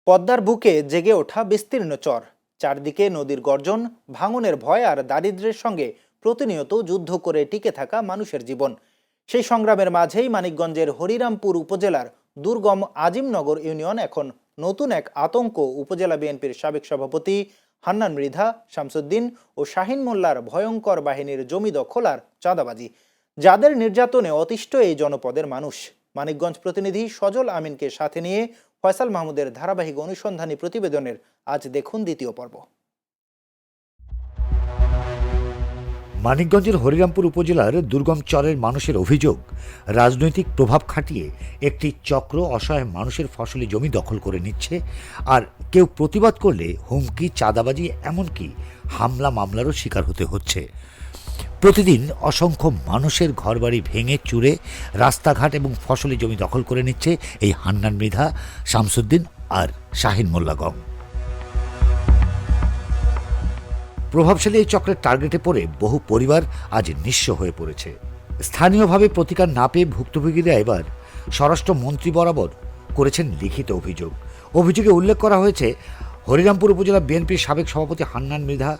পদ্মার বুকে জেগে ওঠা বিস্তীর্ণ চর, চারদিকে নদীর গর্জন, ভাঙনের ভয় আর দারিদ্র্যের সঙ্গে প্রতিনিয়ত যুদ্ধ করে টিকে থাকা মানুষের জীবন। সেই সংগ্রামের মাঝেই মানিকগঞ্জের হরিরামপুর উপজেলার দুর্গম আজিমনগর ইউনিয়ন এখন নতুন এক আতঙ্ক। উপজেলা বিএনপির সাবেক সভাপতি হান্নান মৃধা, শামসুদ্দিন ও শাহিন মোল্লার ভয়ঙ্কর বাহিনীর জমি দখল আর চাঁদাবাজি, যাদের নির্যাতনে অতিষ্ঠ এই জনপদের মানুষ। মানিকগঞ্জ প্রতিনিধি সজল আমিনকে সাথে নিয়ে ফয়সাল মাহমুদের ধারাবাহিক অনুসন্ধানী প্রতিবেদনের আজ দেখুন দ্বিতীয় পর্ব। মানিকগঞ্জের হরিরামপুর উপজেলার দুর্গম চরের মানুষের অভিযোগ, রাজনৈতিক প্রভাব খাটিয়ে একটি চক্র অসহায় মানুষের ফসলি জমি দখল করে নিচ্ছে, আর কেউ প্রতিবাদ করলে হুমকি, চাঁদাবাজি, এমনকি হামলা মামলারও শিকার হতে হচ্ছে। প্রতিদিন অসংখ্য মানুষের ঘরবাড়ি ভেঙে চুরে রাস্তাঘাট এবং ফসলি জমি দখল করে নিচ্ছে এই হান্নান মৃধা, শামসুদ্দিন আর শাহিন মোল্লা গং। প্রভাবশালী এই চক্রের টার্গেটে পড়ে বহু পরিবার আজ নিঃস্ব হয়ে পড়েছে। স্থানীয়ভাবে প্রতিকার না পেয়ে ভুক্তভোগীরা এবার স্বরাষ্ট্রমন্ত্রী বরাবর করেছেন লিখিত অভিযোগ। অভিযোগে উল্লেখ করা হয়েছে, হরিরামপুর উপজেলা বিএনপির সাবেক সভাপতি হান্নান মৃধা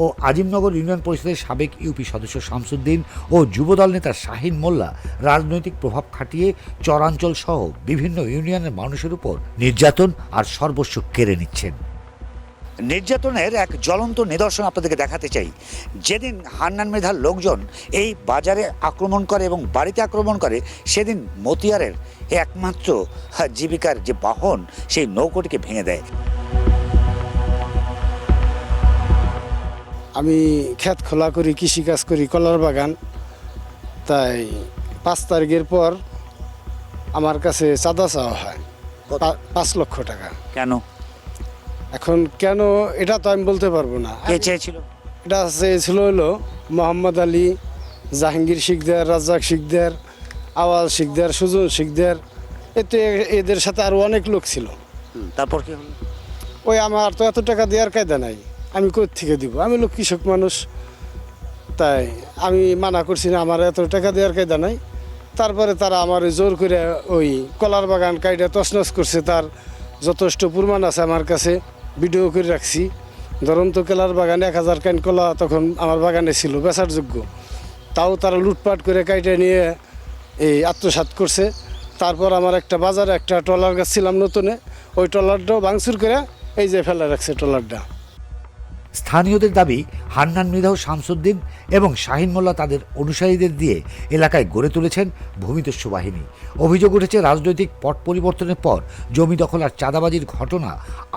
ও আজিমনগর ইউনিয়ন পরিষদের সাবেক ইউপি সদস্য শামসুদ্দিন ও যুবদল নেতা শাহিন মোল্লা রাজনৈতিক প্রভাব খাটিয়ে চরাঞ্চল সহ বিভিন্ন ইউনিয়নের মানুষের উপর নির্যাতন আর সর্বস্ব কেড়ে নিচ্ছেন। নির্যাতনের এক জ্বলন্ত নিদর্শন আপনাদেরকে দেখাতে চাই। যেদিন হান্নান মৃধার লোকজন এই বাজারে আক্রমণ করে এবং বাড়িতে আক্রমণ করে, সেদিন মতিয়ারের একমাত্র জীবিকার যে বাহন, সেই নৌকোটিকে ভেঙে দেয়। আমি ক্ষেত খোলা করি, কৃষিকাজ করি, কলার বাগান। তাই 5 তারিখের পর আমার কাছে চাঁদা চাওয়া হয় 5 লক্ষ টাকা। কেন? এখন কেন এটা তো আমি বলতে পারবো না। কে চেয়েছিল? এটা চেয়েছিল হলো মোহাম্মদ আলী, জাহাঙ্গীর শিকদার, রাজ্জাক শিকদার, আওয়াল শিকদার, সুজন শিকদার, এতে এদের সাথে আরও অনেক লোক ছিল। তারপর কি হলো? ওই আমার তো এত টাকা দেওয়ার কায়দা নাই, আমি কোথা থেকে দিব? আমি লোক কৃষক মানুষ, তাই আমি মানা করছি না, আমার এত টাকা দেওয়ার কায়দা নাই। তারপরে তারা আমার জোর করে ওই কলার বাগান কাইটা তছনছ করছে। তার যথেষ্ট প্রমাণ আছে আমার কাছে, ভিডিও করে রাখছি। ধরুন তো কলার বাগানে 1000 কান কলা তখন আমার বাগানে ছিল, বেচার যোগ্য। তাও তারা লুটপাট করে কাইটা নিয়ে এই আত্মসাৎ করছে। তারপর আমার একটা বাজারে একটা ট্রলার গাছ ছিলাম নতুনে, ওই ট্রলারটাও ভাঙচুর করে এই যে ফেলে রাখছে ট্রলারটা। স্থানীয়দের দাবি, হান্নান মৃধা, শামসুদ্দিন এবং শাহিন মোল্লা তাদের অনুসারীদের দিয়ে এলাকায় গড়ে তুলেছেন ভূমিদস্যু বাহিনী। অভিযোগ উঠেছে, রাজনৈতিক পট পরিবর্তনের পর জমি দখল আর চাঁদাবাজির ঘটনা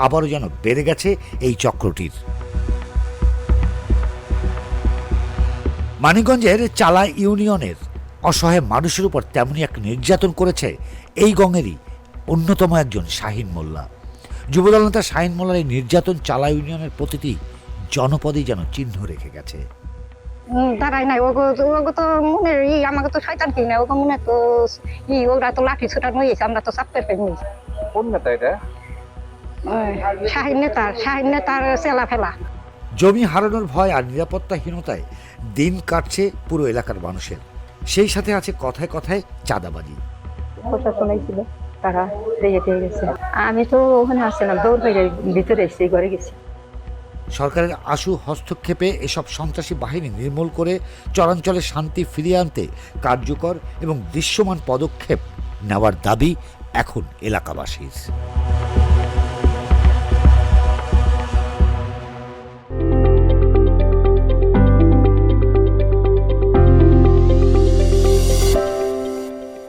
আবারও যেন বেড়ে গেছে এই চক্রটির। মানিকগঞ্জের চালা ইউনিয়নের অসহায় মানুষের উপর তেমনি এক নির্যাতন করেছে এই গঙেরই অন্যতম একজন শাহিন মোল্লা। যুবদল নেতা শাহিন মোল্লার এই নির্যাতন চালা ইউনিয়নের প্রতিটি জনপদেই যেন চিহ্ন রেখে গেছে। দাঁড়াই নাই, ওগো তো মনে আমাকে তো শয়তান কি না, ওগো মনে তো ওরা তো লাঠি ছুটা নইছে, আমরা তো চাপতে পাইনি। কোন নেতা এটা? শাহিন নেতার চেলা ফেলা। জমি হারানোর ভয় আর নিরাপত্তাহীনতায় দিন কাটছে পুরো এলাকার মানুষের। সেই সাথে আছে কথায় কথায় চাঁদাবাজি। প্রশাসন ছিল, তারা রেগে গেছে। আমি তো ওখানে আসছিলাম, দৌড় হয়ে ভিতরে এসে ঘরে গেছি। সরকারের আশু হস্তক্ষেপে এসব সন্ত্রাসী বাহিনী নির্মূল করে চরাঞ্চলে শান্তি ফিরিয়ে আনতে কার্যকর এবং দৃশ্যমান পদক্ষেপ নেওয়ার দাবি এখন এলাকাবাসীর।